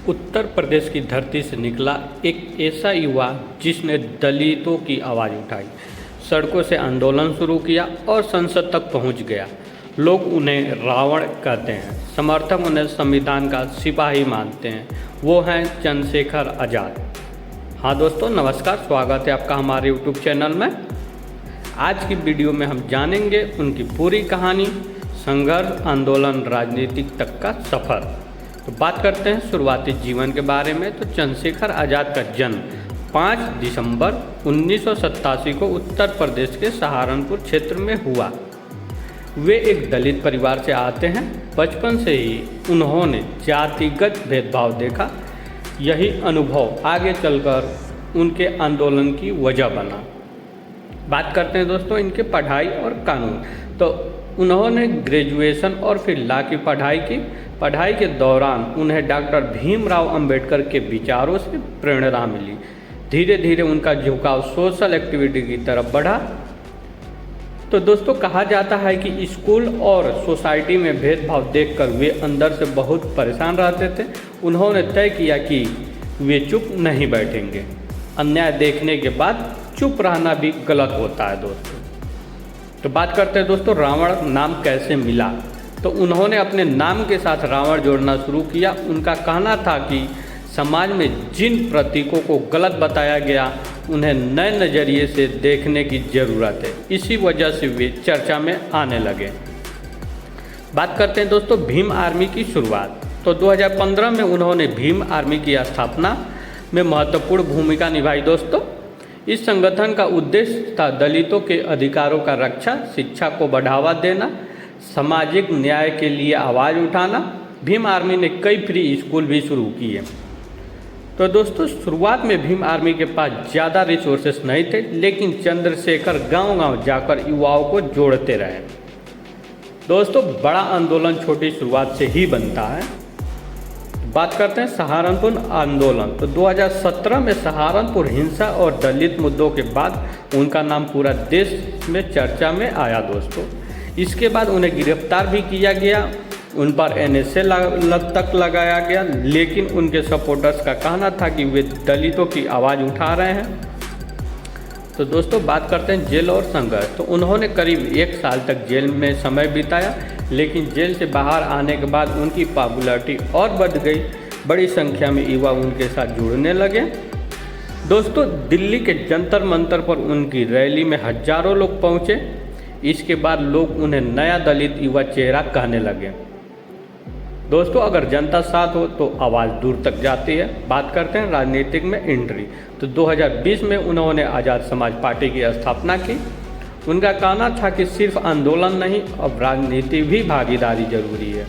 उत्तर प्रदेश की धरती से निकला एक ऐसा युवा जिसने दलितों की आवाज़ उठाई, सड़कों से आंदोलन शुरू किया और संसद तक पहुंच गया। लोग उन्हें रावण कहते हैं, समर्थक उन्हें संविधान का सिपाही मानते हैं। वो हैं चंद्रशेखर आज़ाद। हाँ दोस्तों, नमस्कार, स्वागत है आपका हमारे यूट्यूब चैनल में। आज की वीडियो में हम जानेंगे उनकी पूरी कहानी, संघर्ष, आंदोलन, राजनीतिक तक का सफ़र। तो बात करते हैं शुरुआती जीवन के बारे में। तो चंद्रशेखर आज़ाद का जन्म 5 दिसंबर 1987 को उत्तर प्रदेश के सहारनपुर क्षेत्र में हुआ। वे एक दलित परिवार से आते हैं। बचपन से ही उन्होंने जातिगत भेदभाव देखा। यही अनुभव आगे चलकर उनके आंदोलन की वजह बना। बात करते हैं दोस्तों इनके पढ़ाई और कानून। तो उन्होंने ग्रेजुएशन और फिर लॉ की पढ़ाई की। पढ़ाई के दौरान उन्हें डॉक्टर भीमराव अंबेडकर के विचारों से प्रेरणा मिली। धीरे धीरे उनका झुकाव सोशल एक्टिविटी की तरफ बढ़ा। तो दोस्तों कहा जाता है कि स्कूल और सोसाइटी में भेदभाव देखकर वे अंदर से बहुत परेशान रहते थे। उन्होंने तय किया कि वे चुप नहीं बैठेंगे। अन्याय देखने के बाद चुप रहना भी गलत होता है दोस्तों। तो बात करते हैं दोस्तों रावण नाम कैसे मिला। तो उन्होंने अपने नाम के साथ रावण जोड़ना शुरू किया। उनका कहना था कि समाज में जिन प्रतीकों को गलत बताया गया उन्हें नए नज़रिए से देखने की ज़रूरत है। इसी वजह से वे चर्चा में आने लगे। बात करते हैं दोस्तों भीम आर्मी की शुरुआत। तो 2015 में उन्होंने भीम आर्मी की स्थापना में महत्वपूर्ण भूमिका निभाई दोस्तों। इस संगठन का उद्देश्य था दलितों के अधिकारों का रक्षा, शिक्षा को बढ़ावा देना, सामाजिक न्याय के लिए आवाज़ उठाना। भीम आर्मी ने कई फ्री स्कूल भी शुरू किए। तो दोस्तों शुरुआत में भीम आर्मी के पास ज़्यादा रिसोर्सेस नहीं थे, लेकिन चंद्रशेखर गांव-गांव जाकर युवाओं को जोड़ते रहे। दोस्तों बड़ा आंदोलन छोटी शुरुआत से ही बनता है। बात करते हैं सहारनपुर आंदोलन। तो 2017 में सहारनपुर हिंसा और दलित मुद्दों के बाद उनका नाम पूरा देश में चर्चा में आया दोस्तों। इसके बाद उन्हें गिरफ्तार भी किया गया, उन पर NSA तक लगाया गया, लेकिन उनके सपोर्टर्स का कहना था कि वे दलितों की आवाज़ उठा रहे हैं। तो दोस्तों बात करते हैं जेल और संघर्ष। तो उन्होंने करीब 1 साल तक जेल में समय बिताया, लेकिन जेल से बाहर आने के बाद उनकी पॉपुलैरिटी और बढ़ गई। बड़ी संख्या में युवा उनके साथ जुड़ने लगे। दोस्तों दिल्ली के जंतर मंतर पर उनकी रैली में हजारों लोग पहुंचे। इसके बाद लोग उन्हें नया दलित युवा चेहरा कहने लगे। दोस्तों अगर जनता साथ हो तो आवाज़ दूर तक जाती है। बात करते हैं राजनीतिक में एंट्री। तो 2020 में उन्होंने आज़ाद समाज पार्टी की स्थापना की। उनका कहना था कि सिर्फ आंदोलन नहीं, अब राजनीति भी भागीदारी जरूरी है।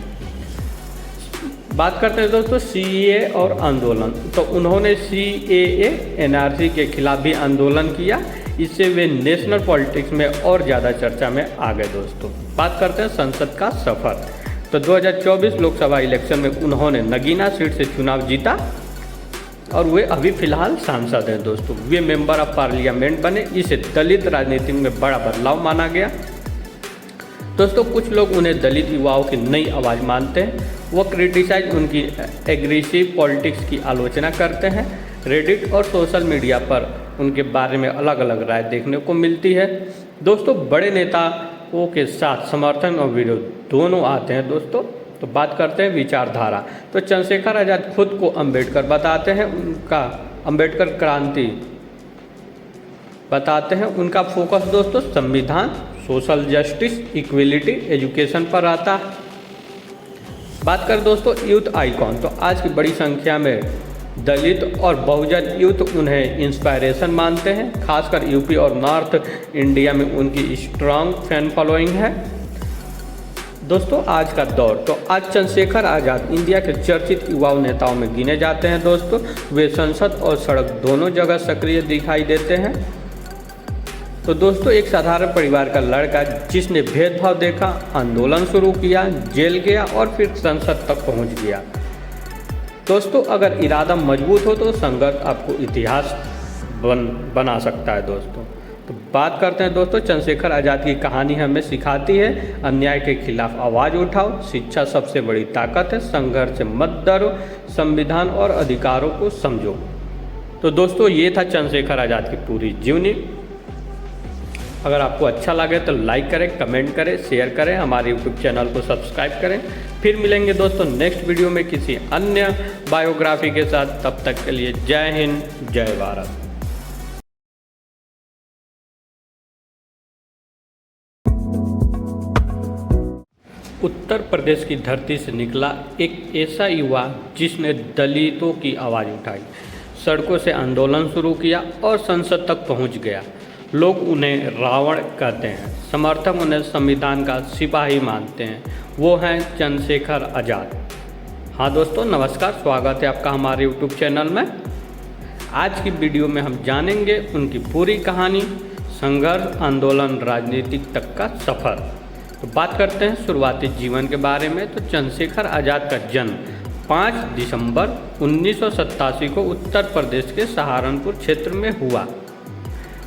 बात करते हैं दोस्तों CAA और आंदोलन। तो उन्होंने CAA NRC के खिलाफ भी आंदोलन किया। इससे वे नेशनल पॉलिटिक्स में और ज़्यादा चर्चा में आ गए दोस्तों। बात करते हैं संसद का सफ़र। तो 2024 लोकसभा इलेक्शन में उन्होंने नगीना सीट से चुनाव जीता और वे अभी फिलहाल सांसद हैं दोस्तों। वे मेंबर ऑफ पार्लियामेंट बने। इसे दलित राजनीति में बड़ा बदलाव माना गया दोस्तों। कुछ लोग उन्हें दलित युवाओं की नई आवाज़ मानते हैं। वो क्रिटिसाइज उनकी एग्रेसिव पॉलिटिक्स की आलोचना करते हैं। रेडिट और सोशल मीडिया पर उनके बारे में अलग अलग राय देखने को मिलती है दोस्तों। बड़े नेताओं के साथ समर्थन और विरोध दोनों आते हैं दोस्तों। तो बात करते हैं विचारधारा। तो चंद्रशेखर आज़ाद खुद को अंबेडकर बताते हैं। उनका अंबेडकर क्रांति बताते हैं। उनका फोकस दोस्तों संविधान, सोशल जस्टिस, इक्वलिटी, एजुकेशन पर आता है। बात करें दोस्तों यूथ आइकॉन। तो आज की बड़ी संख्या में दलित और बहुजन यूथ उन्हें इंस्पायरेशन मानते हैं। खासकर यूपी और नॉर्थ इंडिया में उनकी स्ट्रांग फैन फॉलोइंग है दोस्तों। आज का दौर। तो आज चंद्रशेखर आज़ाद इंडिया के चर्चित युवा नेताओं में गिने जाते हैं दोस्तों। वे संसद और सड़क दोनों जगह सक्रिय दिखाई देते हैं। तो दोस्तों एक साधारण परिवार का लड़का जिसने भेदभाव देखा, आंदोलन शुरू किया, जेल गया और फिर संसद तक पहुंच गया। दोस्तों अगर इरादा मजबूत हो तो संघर्ष आपको इतिहास बना सकता है दोस्तों। तो बात करते हैं दोस्तों, चंद्रशेखर आज़ाद की कहानी हमें सिखाती है अन्याय के खिलाफ आवाज़ उठाओ, शिक्षा सबसे बड़ी ताकत है, संघर्ष से मत डरो, संविधान और अधिकारों को समझो। तो दोस्तों ये था चंद्रशेखर आज़ाद की पूरी जीवनी। अगर आपको अच्छा लगे तो लाइक करें, कमेंट करें, शेयर करें, हमारे यूट्यूब चैनल को सब्सक्राइब करें। फिर मिलेंगे दोस्तों नेक्स्ट वीडियो में किसी अन्य बायोग्राफी के साथ। तब तक के लिए जय हिंद, जय भारत। उत्तर प्रदेश की धरती से निकला एक ऐसा युवा जिसने दलितों की आवाज़ उठाई, सड़कों से आंदोलन शुरू किया और संसद तक पहुंच गया। लोग उन्हें रावण कहते हैं, समर्थक उन्हें संविधान का सिपाही मानते हैं। वो हैं चंद्रशेखर आज़ाद। हाँ दोस्तों नमस्कार, स्वागत है आपका हमारे यूट्यूब चैनल में। आज की वीडियो में हम जानेंगे उनकी पूरी कहानी, संघर्ष, आंदोलन, राजनीतिक तक का सफ़र। तो बात करते हैं शुरुआती जीवन के बारे में। तो चंद्रशेखर आज़ाद का जन्म 5 दिसंबर 1987 को उत्तर प्रदेश के सहारनपुर क्षेत्र में हुआ।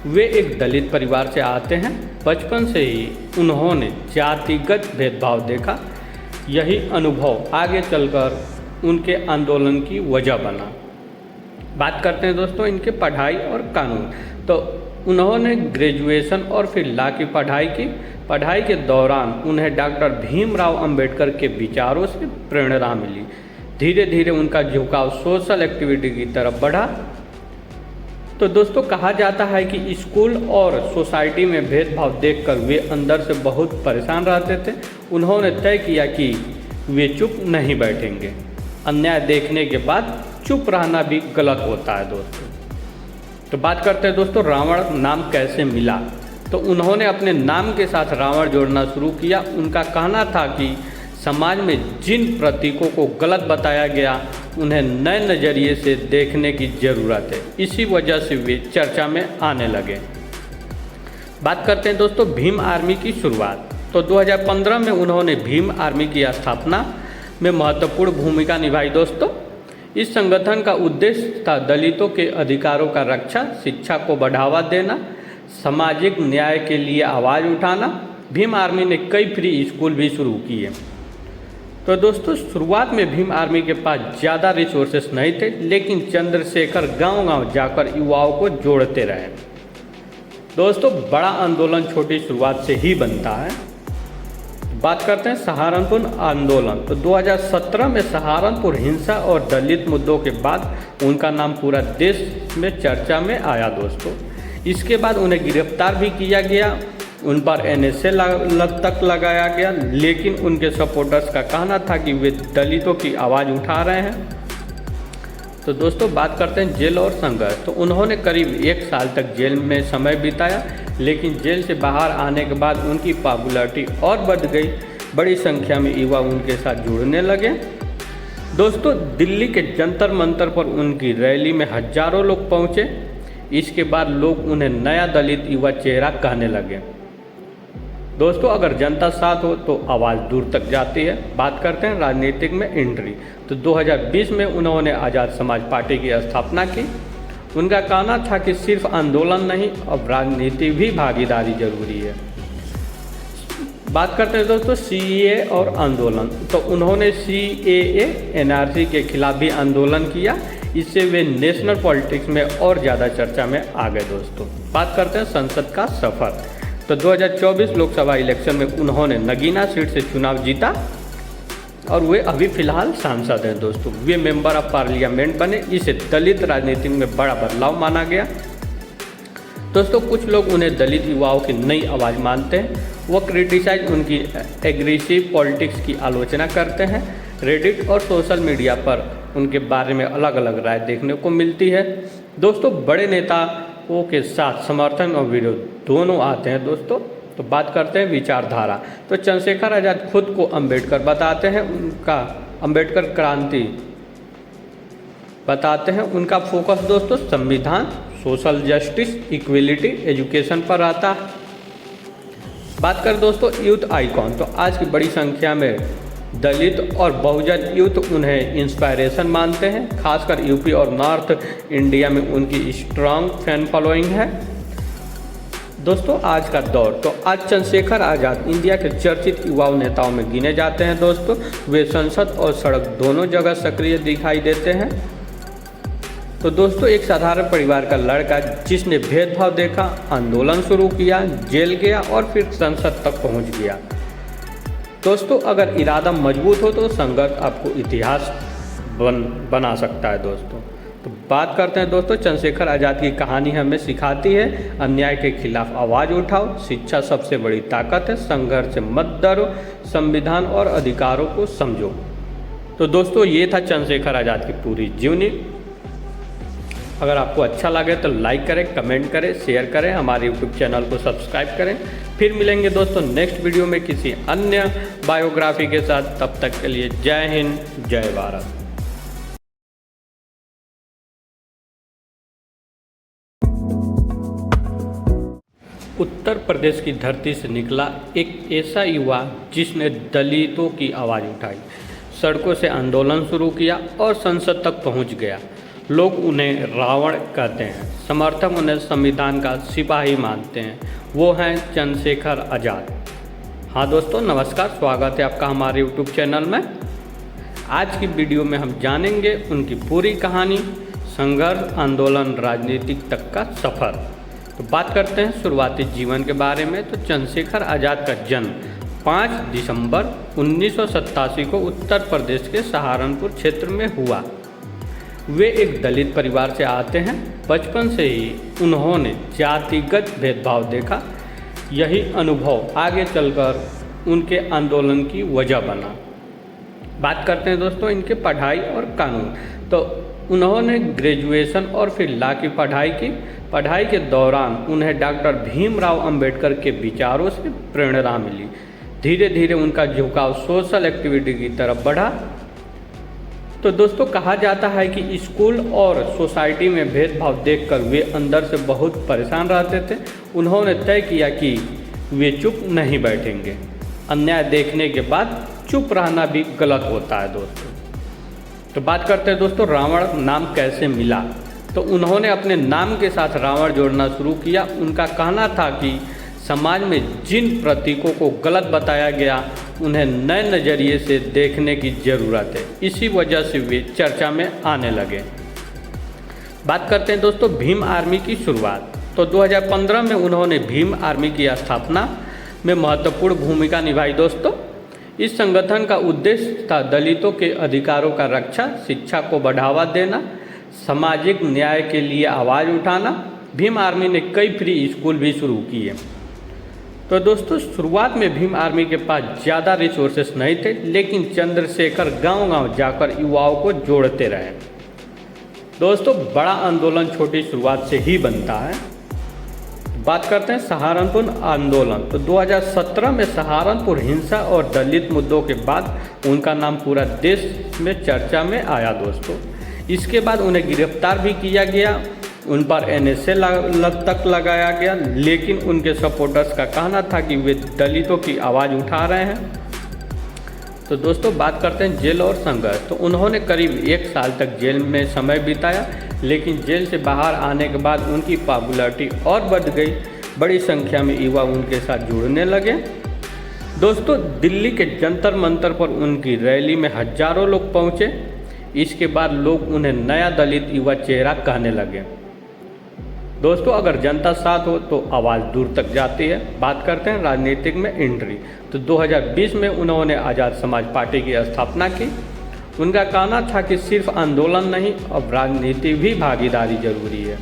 वे एक दलित परिवार से आते हैं। बचपन से ही उन्होंने जातिगत भेदभाव देखा। यही अनुभव आगे चलकर उनके आंदोलन की वजह बना। बात करते हैं दोस्तों इनके पढ़ाई और कानून। तो उन्होंने ग्रेजुएशन और फिर लॉ की पढ़ाई की। पढ़ाई के दौरान उन्हें डॉक्टर भीमराव अंबेडकर के विचारों से प्रेरणा मिली। धीरे धीरे उनका झुकाव सोशल एक्टिविटी की तरफ बढ़ा। तो दोस्तों कहा जाता है कि स्कूल और सोसाइटी में भेदभाव देखकर वे अंदर से बहुत परेशान रहते थे। उन्होंने तय किया कि वे चुप नहीं बैठेंगे। अन्याय देखने के बाद चुप रहना भी गलत होता है दोस्तों। तो बात करते हैं दोस्तों रावण नाम कैसे मिला। तो उन्होंने अपने नाम के साथ रावण जोड़ना शुरू किया। उनका कहना था कि समाज में जिन प्रतीकों को गलत बताया गया उन्हें नए नज़रिए से देखने की ज़रूरत है। इसी वजह से वे चर्चा में आने लगे। बात करते हैं दोस्तों भीम आर्मी की शुरुआत। तो 2015 में उन्होंने भीम आर्मी की स्थापना में महत्वपूर्ण भूमिका निभाई दोस्तों। इस संगठन का उद्देश्य था दलितों के अधिकारों का रक्षा, शिक्षा को बढ़ावा देना, सामाजिक न्याय के लिए आवाज़ उठाना। भीम आर्मी ने कई फ्री स्कूल भी शुरू किए। तो दोस्तों शुरुआत में भीम आर्मी के पास ज़्यादा रिसोर्सेस नहीं थे, लेकिन चंद्रशेखर गांव-गांव जाकर युवाओं को जोड़ते रहे। दोस्तों बड़ा आंदोलन छोटी शुरुआत से ही बनता है। बात करते हैं सहारनपुर आंदोलन। तो 2017 में सहारनपुर हिंसा और दलित मुद्दों के बाद उनका नाम पूरा देश में चर्चा में आया दोस्तों। इसके बाद उन्हें गिरफ्तार भी किया गया, उन पर NSA तक लगाया गया, लेकिन उनके सपोर्टर्स का कहना था कि वे दलितों की आवाज़ उठा रहे हैं। तो दोस्तों बात करते हैं जेल और संघर्ष। तो उन्होंने करीब 1 साल तक जेल में समय बिताया, लेकिन जेल से बाहर आने के बाद उनकी पॉपुलैरिटी और बढ़ गई। बड़ी संख्या में युवा उनके साथ जुड़ने लगे। दोस्तों दिल्ली के जंतर मंतर पर उनकी रैली में हजारों लोग पहुँचे। इसके बाद लोग उन्हें नया दलित युवा चेहरा कहने लगे। दोस्तों अगर जनता साथ हो तो आवाज़ दूर तक जाती है। बात करते हैं राजनीतिक में एंट्री। तो 2020 में उन्होंने आज़ाद समाज पार्टी की स्थापना की। उनका कहना था कि सिर्फ आंदोलन नहीं, अब राजनीति भी भागीदारी जरूरी है। बात करते हैं दोस्तों CAA और आंदोलन। तो उन्होंने CAA NRC के खिलाफ भी आंदोलन किया। इससे वे नेशनल पॉलिटिक्स में और ज़्यादा चर्चा में आ गए दोस्तों। बात करते हैं संसद का सफ़र। तो 2024 लोकसभा इलेक्शन में उन्होंने नगीना सीट से चुनाव जीता और वे अभी फिलहाल सांसद हैं दोस्तों। वे मेंबर ऑफ पार्लियामेंट बने। इसे दलित राजनीति में बड़ा बदलाव माना गया दोस्तों। कुछ लोग उन्हें दलित युवाओं की नई आवाज़ मानते हैं। वो क्रिटिसाइज उनकी एग्रेसिव पॉलिटिक्स की आलोचना करते हैं। रेडिट और सोशल मीडिया पर उनके बारे में अलग अलग राय देखने को मिलती है दोस्तों। बड़े नेताओं के साथ समर्थन और विरोध दोनों आते हैं दोस्तों। तो बात करते हैं विचारधारा। तो चंद्रशेखर आज़ाद खुद को अंबेडकर बताते हैं। उनका अंबेडकर क्रांति बताते हैं। उनका फोकस दोस्तों संविधान, सोशल जस्टिस, इक्वलिटी, एजुकेशन पर रहता है। बात करें दोस्तों यूथ आइकॉन। तो आज की बड़ी संख्या में दलित और बहुजन यूथ उन्हें इंस्पायरेशन मानते हैं। खासकर यूपी और नॉर्थ इंडिया में उनकी स्ट्रांग फैन फॉलोइंग है। दोस्तों आज का दौर तो आज चंद्रशेखर आज़ाद इंडिया के चर्चित युवा नेताओं में गिने जाते हैं। दोस्तों वे संसद और सड़क दोनों जगह सक्रिय दिखाई देते हैं। तो दोस्तों एक साधारण परिवार का लड़का जिसने भेदभाव देखा, आंदोलन शुरू किया, जेल गया और फिर संसद तक पहुंच गया। दोस्तों अगर इरादा मजबूत हो तो संघर्ष आपको इतिहास बना सकता है। दोस्तों तो बात करते हैं दोस्तों चंद्रशेखर आज़ाद की कहानी हमें सिखाती है अन्याय के खिलाफ आवाज़ उठाओ, शिक्षा सबसे बड़ी ताकत है, संघर्ष से मत डरो, संविधान और अधिकारों को समझो। तो दोस्तों ये था चंद्रशेखर आज़ाद की पूरी जीवनी। अगर आपको अच्छा लगे तो लाइक करें, कमेंट करें, शेयर करें, हमारे यूट्यूब चैनल को सब्सक्राइब करें। फिर मिलेंगे दोस्तों नेक्स्ट वीडियो में किसी अन्य बायोग्राफी के साथ। तब तक के लिए जय हिंद, जय भारत। उत्तर प्रदेश की धरती से निकला एक ऐसा युवा जिसने दलितों की आवाज़ उठाई, सड़कों से आंदोलन शुरू किया और संसद तक पहुंच गया। लोग उन्हें रावण कहते हैं, समर्थक उन्हें संविधान का सिपाही मानते हैं। वो हैं चंद्रशेखर आज़ाद। हाँ दोस्तों नमस्कार, स्वागत है आपका हमारे यूट्यूब चैनल में। आज की वीडियो में हम जानेंगे उनकी पूरी कहानी, संघर्ष, आंदोलन, राजनीतिक तक का सफ़र। तो बात करते हैं शुरुआती जीवन के बारे में। तो चंद्रशेखर आज़ाद का जन्म 5 दिसंबर 1987 को उत्तर प्रदेश के सहारनपुर क्षेत्र में हुआ। वे एक दलित परिवार से आते हैं। बचपन से ही उन्होंने जातिगत भेदभाव देखा। यही अनुभव आगे चलकर उनके आंदोलन की वजह बना। बात करते हैं दोस्तों इनके पढ़ाई और कानून। तो उन्होंने ग्रेजुएशन और फिर लॉ की पढ़ाई की। पढ़ाई के दौरान उन्हें डॉक्टर भीमराव अंबेडकर के विचारों से प्रेरणा मिली। धीरे धीरे उनका झुकाव सोशल एक्टिविटी की तरफ बढ़ा। तो दोस्तों कहा जाता है कि स्कूल और सोसाइटी में भेदभाव देखकर वे अंदर से बहुत परेशान रहते थे। उन्होंने तय किया कि वे चुप नहीं बैठेंगे। अन्याय देखने के बाद चुप रहना भी गलत होता है दोस्तों। तो बात करते हैं दोस्तों रावण नाम कैसे मिला। तो उन्होंने अपने नाम के साथ रावण जोड़ना शुरू किया। उनका कहना था कि समाज में जिन प्रतीकों को गलत बताया गया उन्हें नए नज़रिए से देखने की ज़रूरत है। इसी वजह से वे चर्चा में आने लगे। बात करते हैं दोस्तों भीम आर्मी की शुरुआत। तो 2015 में उन्होंने भीम आर्मी की स्थापना में महत्वपूर्ण भूमिका निभाई। दोस्तों इस संगठन का उद्देश्य था दलितों के अधिकारों का रक्षा, शिक्षा को बढ़ावा देना, सामाजिक न्याय के लिए आवाज़ उठाना। भीम आर्मी ने कई फ्री स्कूल भी शुरू किए। तो दोस्तों शुरुआत में भीम आर्मी के पास ज़्यादा रिसोर्सेस नहीं थे, लेकिन चंद्रशेखर गांव-गांव जाकर युवाओं को जोड़ते रहे। दोस्तों बड़ा आंदोलन छोटी शुरुआत से ही बनता है। बात करते हैं सहारनपुर आंदोलन। तो 2017 में सहारनपुर हिंसा और दलित मुद्दों के बाद उनका नाम पूरा देश में चर्चा में आया। दोस्तों इसके बाद उन्हें गिरफ्तार भी किया गया, उन पर NSA तक लगाया गया, लेकिन उनके सपोर्टर्स का कहना था कि वे दलितों की आवाज़ उठा रहे हैं। तो दोस्तों बात करते हैं जेल और संघर्ष। तो उन्होंने करीब 1 साल तक जेल में समय बिताया, लेकिन जेल से बाहर आने के बाद उनकी पॉपुलैरिटी और बढ़ गई। बड़ी संख्या में युवा उनके साथ जुड़ने लगे। दोस्तों दिल्ली के जंतर मंतर पर उनकी रैली में हजारों लोग पहुँचे। इसके बाद लोग उन्हें नया दलित युवा चेहरा कहने लगे। दोस्तों अगर जनता साथ हो तो आवाज़ दूर तक जाती है। बात करते हैं राजनीतिक में एंट्री। तो 2020 में उन्होंने आज़ाद समाज पार्टी की स्थापना की। उनका कहना था कि सिर्फ आंदोलन नहीं, अब राजनीति भी भागीदारी जरूरी है।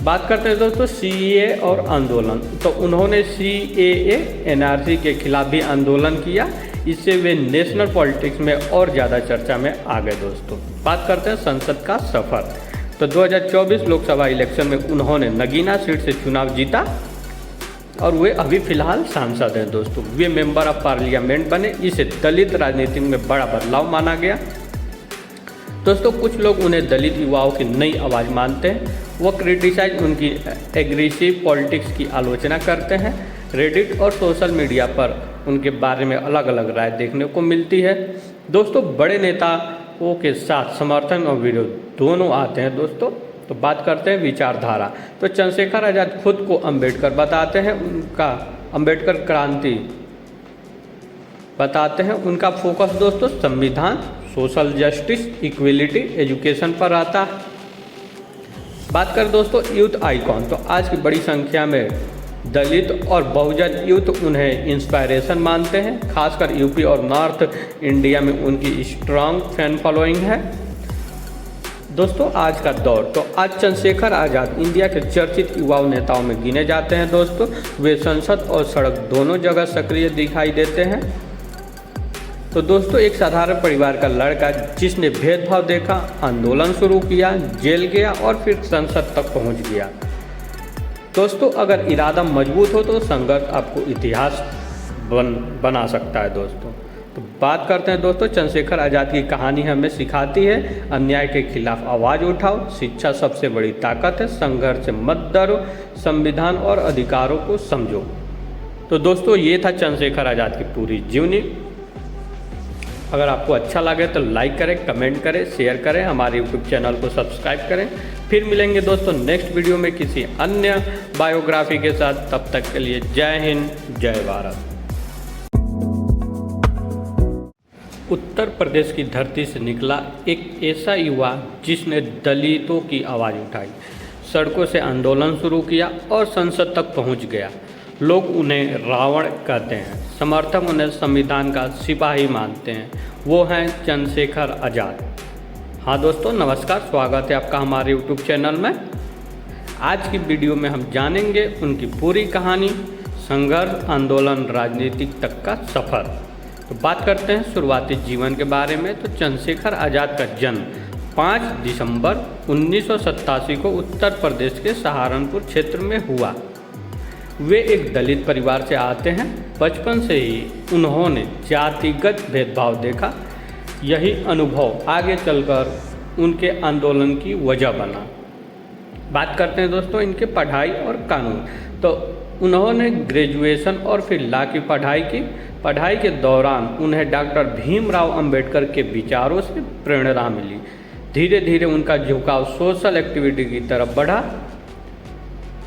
बात करते हैं दोस्तों CAA और आंदोलन। तो उन्होंने CAA NRC के खिलाफ भी आंदोलन किया। इससे वे नेशनल पॉलिटिक्स में और ज़्यादा चर्चा में आ गए। दोस्तों बात करते हैं संसद का सफ़र। तो 2024 लोकसभा इलेक्शन में उन्होंने नगीना सीट से चुनाव जीता और वे अभी फ़िलहाल सांसद हैं। दोस्तों वे मेंबर ऑफ पार्लियामेंट बने। इसे दलित राजनीति में बड़ा बदलाव माना गया। दोस्तों कुछ लोग उन्हें दलित युवाओं की नई आवाज़ मानते हैं। वो क्रिटिसाइज उनकी एग्रेसिव पॉलिटिक्स की आलोचना करते हैं। रेडिट और सोशल मीडिया पर उनके बारे में अलग अलग राय देखने को मिलती है। दोस्तों बड़े नेताओं के साथ समर्थन और विरोध दोनों आते हैं। दोस्तों तो बात करते हैं विचारधारा। तो चंद्रशेखर आज़ाद खुद को अंबेडकर बताते हैं, उनका अंबेडकर क्रांति बताते हैं। उनका फोकस दोस्तों संविधान, सोशल जस्टिस, इक्वलिटी, एजुकेशन पर रहता है। बात करें दोस्तों यूथ आइकॉन, तो आज की बड़ी संख्या में दलित और बहुजन यूथ उन्हें इंस्पायरेशन मानते हैं। खासकर यूपी और नॉर्थ इंडिया में उनकी स्ट्रांग फैन फॉलोइंग है। दोस्तों आज का दौर, तो आज चंद्रशेखर आज़ाद इंडिया के चर्चित युवा नेताओं में गिने जाते हैं दोस्तों। वे संसद और सड़क दोनों जगह सक्रिय दिखाई देते हैं। तो दोस्तों एक साधारण परिवार का लड़का जिसने भेदभाव देखा, आंदोलन शुरू किया, जेल गया और फिर संसद तक पहुंच गया। दोस्तों अगर इरादा मजबूत हो तो संघर्ष आपको इतिहास बना सकता है दोस्तों। तो बात करते हैं दोस्तों चंद्रशेखर आज़ाद की कहानी हमें सिखाती है अन्याय के खिलाफ आवाज़ उठाओ, शिक्षा सबसे बड़ी ताकत है, संघर्ष से मत डरो, संविधान और अधिकारों को समझो। तो दोस्तों ये था चंद्रशेखर आज़ाद की पूरी जीवनी। अगर आपको अच्छा लगे तो लाइक करें, कमेंट करें, शेयर करें, हमारे यूट्यूब चैनल को सब्सक्राइब करें। फिर मिलेंगे दोस्तों नेक्स्ट वीडियो में किसी अन्य बायोग्राफी के साथ। तब तक के लिए जय हिंद, जय भारत। उत्तर प्रदेश की धरती से निकला एक ऐसा युवा जिसने दलितों की आवाज़ उठाई, सड़कों से आंदोलन शुरू किया और संसद तक पहुंच गया। लोग उन्हें रावण कहते हैं, समर्थक उन्हें संविधान का सिपाही मानते हैं। वो हैं चंद्रशेखर आज़ाद। हाँ दोस्तों नमस्कार, स्वागत है आपका हमारे यूट्यूब चैनल में। आज की वीडियो में हम जानेंगे उनकी पूरी कहानी, संघर्ष, आंदोलन, राजनीतिक तक का सफ़र। तो बात करते हैं शुरुआती जीवन के बारे में। तो चंद्रशेखर आज़ाद का जन्म 5 दिसंबर 1987 को उत्तर प्रदेश के सहारनपुर क्षेत्र में हुआ। वे एक दलित परिवार से आते हैं। बचपन से ही उन्होंने जातिगत भेदभाव देखा। यही अनुभव आगे चलकर उनके आंदोलन की वजह बना। बात करते हैं दोस्तों इनके पढ़ाई और कानून। तो उन्होंने ग्रेजुएशन और फिर लॉ की पढ़ाई की। पढ़ाई के दौरान उन्हें डॉक्टर भीमराव अंबेडकर के विचारों से प्रेरणा मिली। धीरे धीरे उनका झुकाव सोशल एक्टिविटी की तरफ बढ़ा।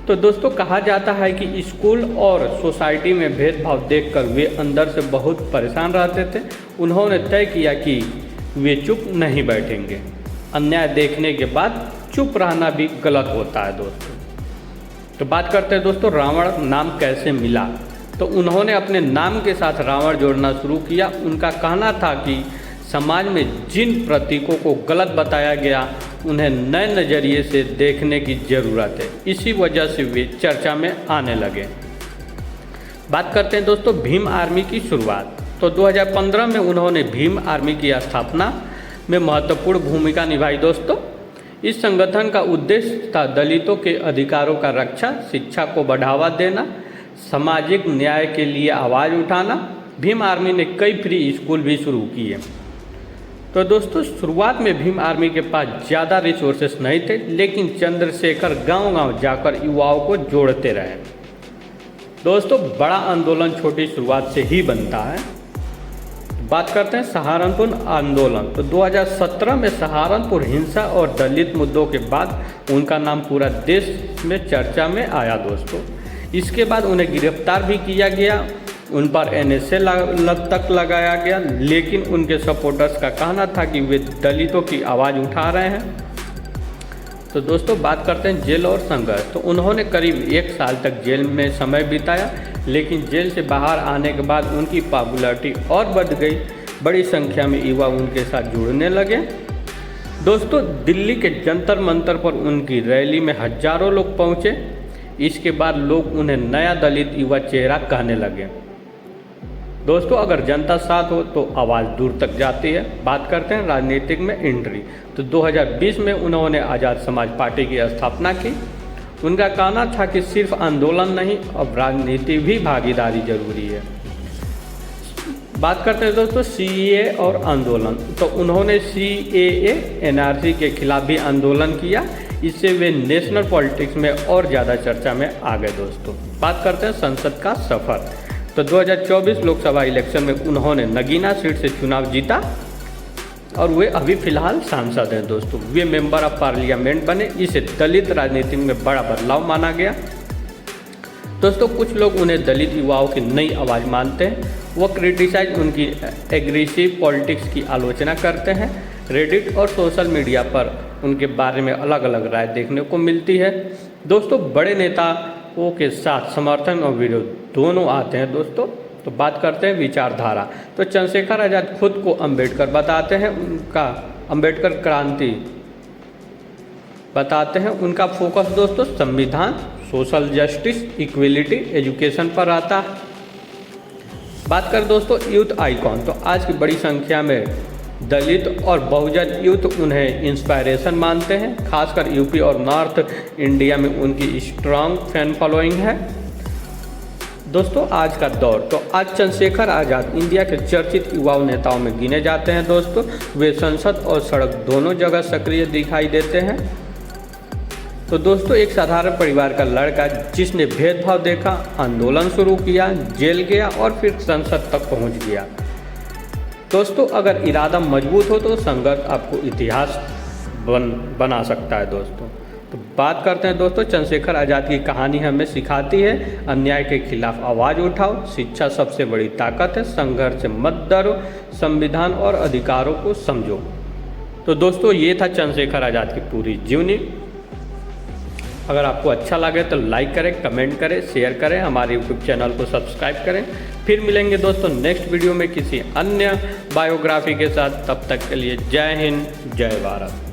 तो दोस्तों कहा जाता है कि स्कूल और सोसाइटी में भेदभाव देखकर वे अंदर से बहुत परेशान रहते थे। उन्होंने तय किया कि वे चुप नहीं बैठेंगे। अन्याय देखने के बाद चुप रहना भी गलत होता है दोस्तों। तो बात करते हैं दोस्तों रावण नाम कैसे मिला। तो उन्होंने अपने नाम के साथ रावण जोड़ना शुरू किया। उनका कहना था कि समाज में जिन प्रतीकों को गलत बताया गया उन्हें नए नज़रिए से देखने की ज़रूरत है। इसी वजह से वे चर्चा में आने लगे। बात करते हैं दोस्तों भीम आर्मी की शुरुआत। तो 2015 में उन्होंने भीम आर्मी की स्थापना में महत्वपूर्ण भूमिका निभाई दोस्तों। इस संगठन का उद्देश्य था दलितों के अधिकारों का रक्षा, शिक्षा को बढ़ावा देना, सामाजिक न्याय के लिए आवाज़ उठाना। भीम आर्मी ने कई फ्री स्कूल भी शुरू किए। तो दोस्तों शुरुआत में भीम आर्मी के पास ज़्यादा रिसोर्सेस नहीं थे, लेकिन चंद्रशेखर गांव-गांव जाकर युवाओं को जोड़ते रहे। दोस्तों बड़ा आंदोलन छोटी शुरुआत से ही बनता है। बात करते हैं सहारनपुर आंदोलन। तो 2017 में सहारनपुर हिंसा और दलित मुद्दों के बाद उनका नाम पूरा देश में चर्चा में आया दोस्तों। इसके बाद उन्हें गिरफ्तार भी किया गया, उन पर NSA तक लगाया गया, लेकिन उनके सपोर्टर्स का कहना था कि वे दलितों की आवाज़ उठा रहे हैं। तो दोस्तों बात करते हैं जेल और संघर्ष। तो उन्होंने करीब 1 साल तक जेल में समय बिताया, लेकिन जेल से बाहर आने के बाद उनकी पॉपुलैरिटी और बढ़ गई। बड़ी संख्या में युवा उनके साथ जुड़ने लगे। दोस्तों दिल्ली के जंतर मंतर पर उनकी रैली में हजारों लोग पहुँचे। इसके बाद लोग उन्हें नया दलित युवा चेहरा कहने लगे। दोस्तों अगर जनता साथ हो तो आवाज़ दूर तक जाती है। बात करते हैं राजनीतिक में एंट्री। तो 2020 में उन्होंने आज़ाद समाज पार्टी की स्थापना की। उनका कहना था कि सिर्फ आंदोलन नहीं, अब राजनीति भी भागीदारी जरूरी है। बात करते हैं दोस्तों CAA और आंदोलन। तो उन्होंने CAA NRC के खिलाफ भी आंदोलन किया। इससे वे नेशनल पॉलिटिक्स में और ज़्यादा चर्चा में आ गए दोस्तों। बात करते हैं संसद का सफ़र। तो 2024 लोकसभा इलेक्शन में उन्होंने नगीना सीट से चुनाव जीता। और वे अभी फ़िलहाल सांसद हैं दोस्तों। वे मेंबर ऑफ पार्लियामेंट बने, इसे दलित राजनीति में बड़ा बदलाव माना गया। दोस्तों कुछ लोग उन्हें दलित युवाओं की नई आवाज़ मानते हैं। वह क्रिटिसाइज उनकी एग्रेसिव पॉलिटिक्स की आलोचना करते हैं। रेडिट और सोशल मीडिया पर उनके बारे में अलग अलग राय देखने को मिलती है। दोस्तों बड़े नेताओं के साथ समर्थन और विरोध दोनों आते हैं दोस्तों। तो बात करते हैं विचारधारा। तो चंद्रशेखर आज़ाद खुद को अंबेडकर बताते हैं, उनका अंबेडकर क्रांति बताते हैं। उनका फोकस दोस्तों संविधान, सोशल जस्टिस, इक्वलिटी, एजुकेशन पर आता है। बात कर दोस्तों यूथ आइकॉन, तो आज की बड़ी संख्या में दलित और बहुजन यूथ उन्हें इंस्पायरेशन मानते हैं। खासकर यूपी और नॉर्थ इंडिया में उनकी स्ट्रांग फैन फॉलोइंग है। दोस्तों आज का दौर, तो आज चंद्रशेखर आज़ाद इंडिया के चर्चित युवा नेताओं में गिने जाते हैं दोस्तों। वे संसद और सड़क दोनों जगह सक्रिय दिखाई देते हैं। तो दोस्तों एक साधारण परिवार का लड़का जिसने भेदभाव देखा, आंदोलन शुरू किया, जेल गया और फिर संसद तक पहुंच गया। दोस्तों अगर इरादा मजबूत हो तो संघर्ष आपको इतिहास बना सकता है दोस्तों। तो बात करते हैं दोस्तों चंद्रशेखर आज़ाद की कहानी हमें सिखाती है अन्याय के खिलाफ आवाज़ उठाओ, शिक्षा सबसे बड़ी ताकत है, संघर्ष से मत डरो, संविधान और अधिकारों को समझो। तो दोस्तों ये था चंद्रशेखर आज़ाद की पूरी जीवनी। अगर आपको अच्छा लगे तो लाइक करें, कमेंट करें, शेयर करें, हमारे यूट्यूब चैनल को सब्सक्राइब करें। फिर मिलेंगे दोस्तों नेक्स्ट वीडियो में किसी अन्य बायोग्राफी के साथ। तब तक के लिए जय हिंद, जय भारत।